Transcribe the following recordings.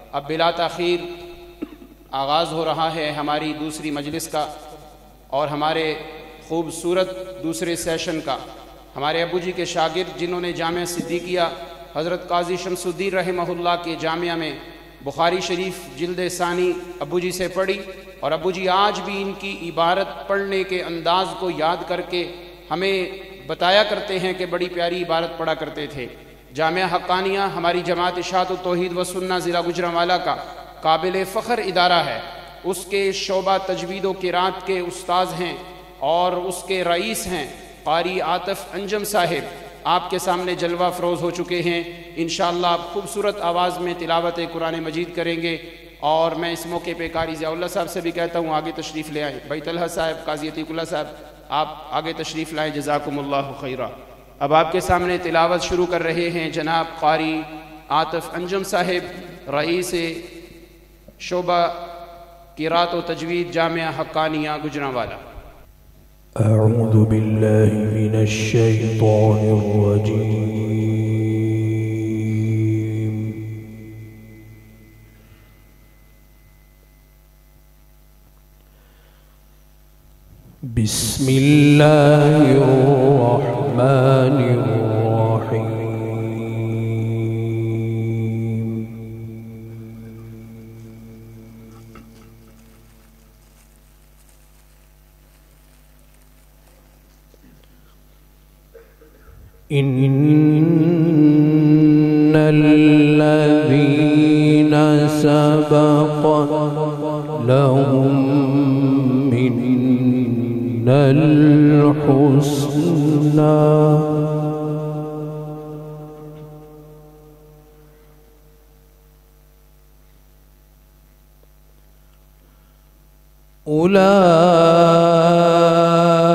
अब बिला ताख़ीर आगाज़ हो रहा है हमारी दूसरी मजलिस का और हमारे ख़ूबसूरत दूसरे सेशन का। हमारे अबू जी के शागिर्द जिन्होंने जामिया सिद्दीक़िया हज़रत काज़ी शमसुद्दीन रहमहुल्लाह के जामिया में बुखारी शरीफ जिल्द सानी अबू जी से पढ़ी और अबू जी आज भी इनकी इबारत पढ़ने के अंदाज़ को याद करके हमें बताया करते हैं कि बड़ी प्यारी इबारत पढ़ा करते थे। जामिया हक्कानिया हमारी जमात इशाअत तौहीद व सुन्ना ज़िला गुजरांवाला का काबिल फ़ख्र इदारा है। उसके शोबा तजवीद व क़िराअत के उस्ताद हैं और उसके रईस हैं क़ारी आतिफ़ अंजम साहिब। आपके सामने जलवा अफरोज़ हो चुके हैं। इंशाअल्लाह आप खूबसूरत आवाज़ में तिलावत कुरान मजीद करेंगे और मैं इस मौके पे क़ारी ज़ियाउल्लाह साहब से भी कहता हूँ आगे तशरीफ़ ले आएँ। भाई तलहा साहब, काज़ी अतीकुल्लाह साहब, आप आगे तशरीफ़ लाएँ, जज़ाकुमुल्लाहु खैरा। अब आपके सामने तिलावत शुरू कर रहे हैं जनाब क़ारी आतिफ़ अंजम साहिब, रईस शोबा क़िराअत व तजवीद जामिया हक्कानिया गुजरांवाला। अऊज़ु बिल्लाहि मिनश शैतानिर रजीम। बिस्मिल्लाहिर रहमानिर रहीम। इन्नल्लज़ीना सबक़त लहुम मिन्नल हुस्ना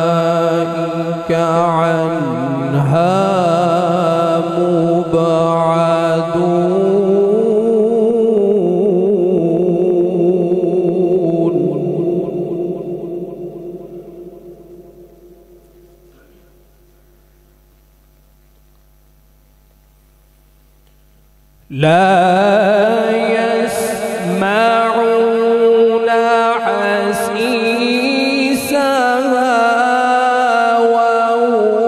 उलाइका अन्हा لا يسمعون حسيسها وهم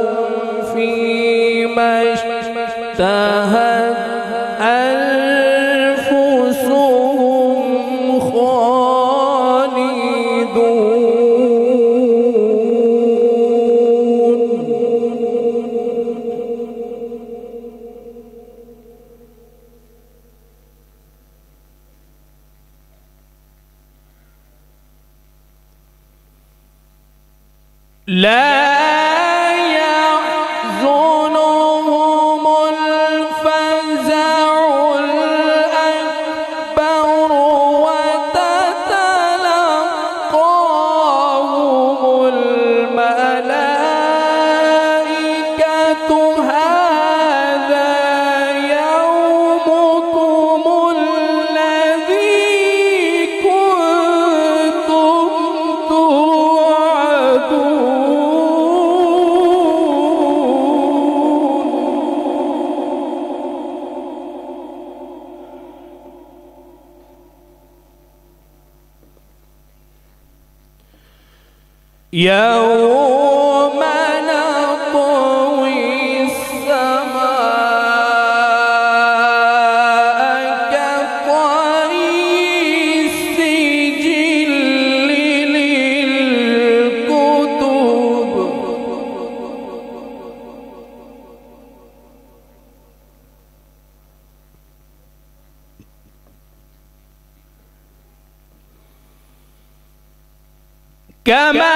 فيما اشتهت أنفسهم خالدون. لا يحزنهم الفزع الأكبر وتتلقاهم الملائكة هذا يومكم الذي كنتم توعدون. يوم نطوي السماء كطي السجل للكتب كما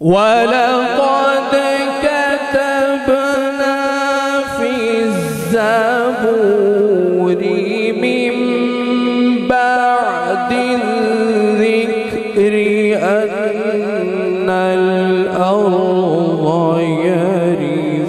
ولقد كتبنا في الزبور من بعد الذكر أن الأرض يرثها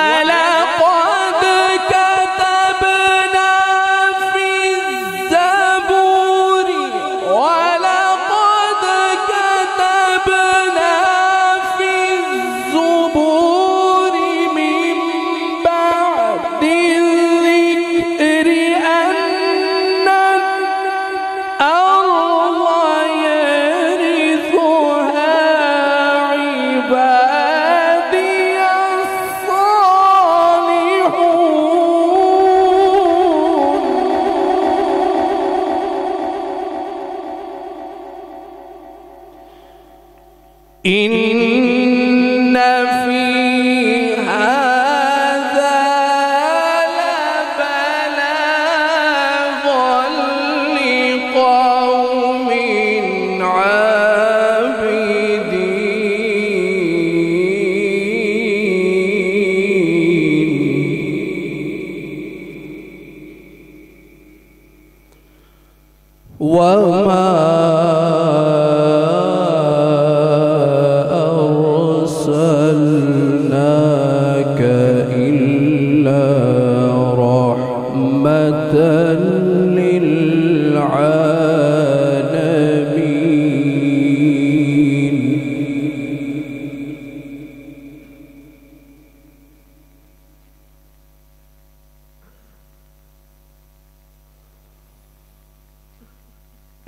ولقد كتبنا في الزبور ولقد كتبنا في الزبور من بعد الذكر أن الأرض يرثها عبادي إن في هذا لبلاغا لقوم عابدين وما أرسلناك إلا رحمة للعالمين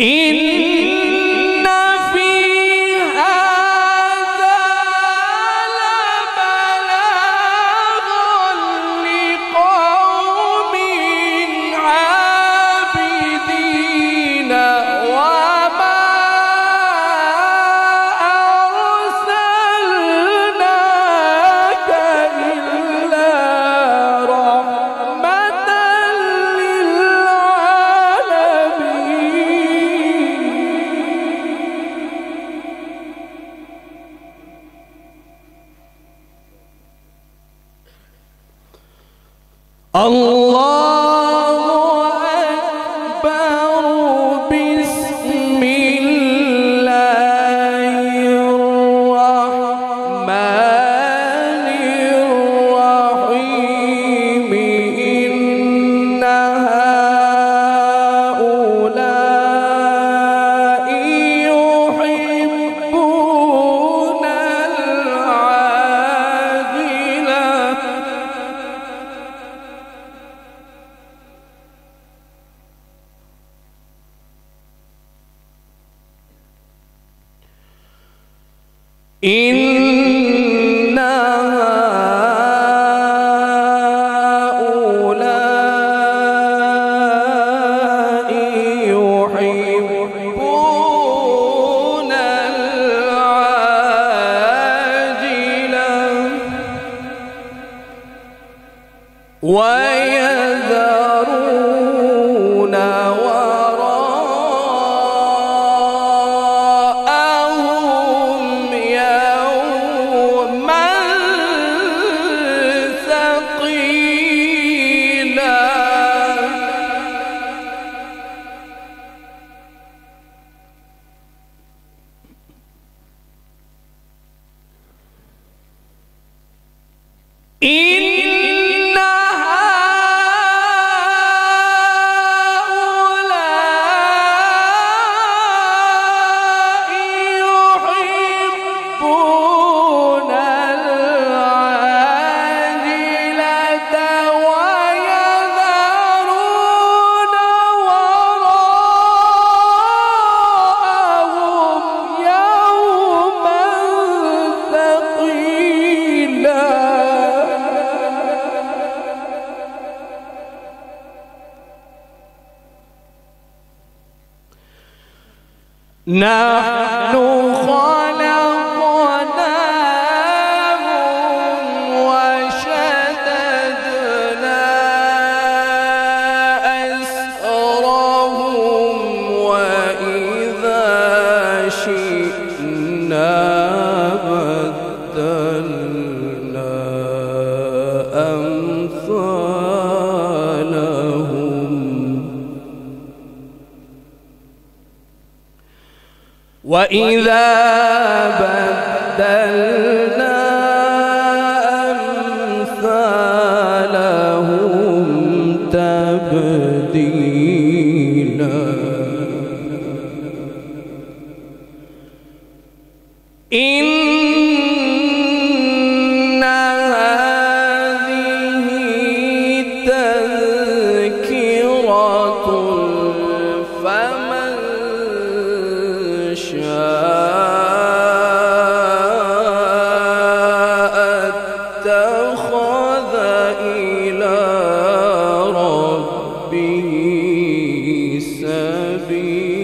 إن في هذا لبلاغا لقوم عابدين وما أرسلناك إلا رحمة الله أكبر بسم الله الرحمن الرحيم إن هؤلاء يحبون العاجلة إن هؤلاء يحبون العاجلة ويذرون وراءهم يوما ثقيلا إن هؤلاء نحن خلقناهم وشددنا أسرهم وإذا شئنا بدلنا أمثالهم وإذا بدلنا أمثالهم تبديلا إن هذه تذكرة فمن شاء اتخذ إلى ربه سبيلا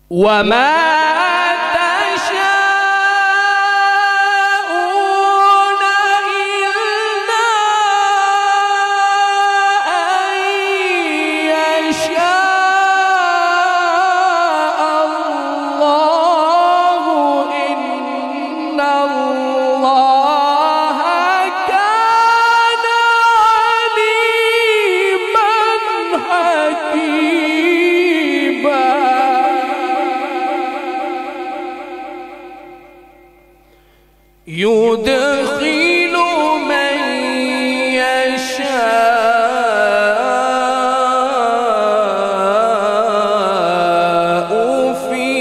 وما تشاءون إلا أن يشاء الله إن الله كان عليما حكيما يدخل من يشاء في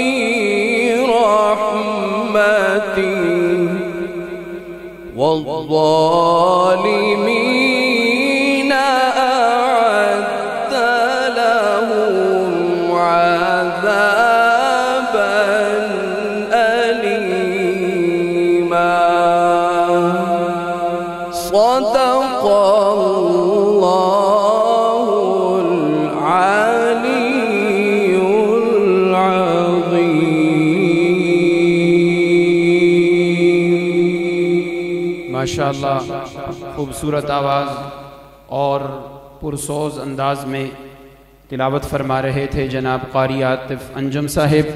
رحمته والظالمين أعد لهم عذابا أليما صدق الله العلي العظيم माशाअल्लाह खूबसूरत आवाज़ और पुरसोज अंदाज में तिलावत फरमा रहे थे जनाब कारी आतिफ अंजुम साहिब।